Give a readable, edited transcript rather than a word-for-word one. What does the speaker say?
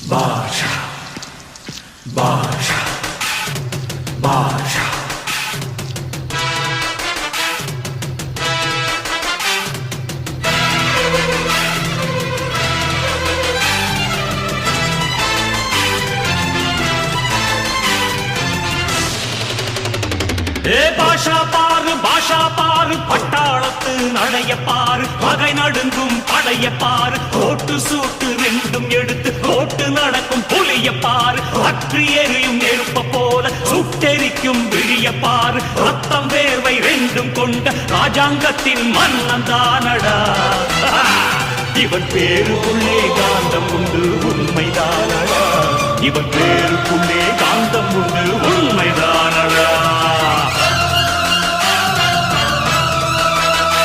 பாஷா பாஷா பாஷா பாஷா பாரு பட்டாளத்து நடைய பாரு பகை நடுங்கும் படைய பாரு கோட்டு சூட்டு ரெண்டும் எடுத்து கோட்டு நடக்கும் புலிய பாரு அற்றி எரியும் நெருப்ப போல சுட்டெரிக்கும் விழிய பாரு ரத்தம் வேர்வை ரெண்டும் கொண்ட ராஜாங்கத்தின் மன்னன் தானடா இவன் பேருக்குள்ளே காந்தம் உண்டு உண்மைதானடா இவன் பேருக்குள்ளே காந்தம் உண்டு உண்மைதானடா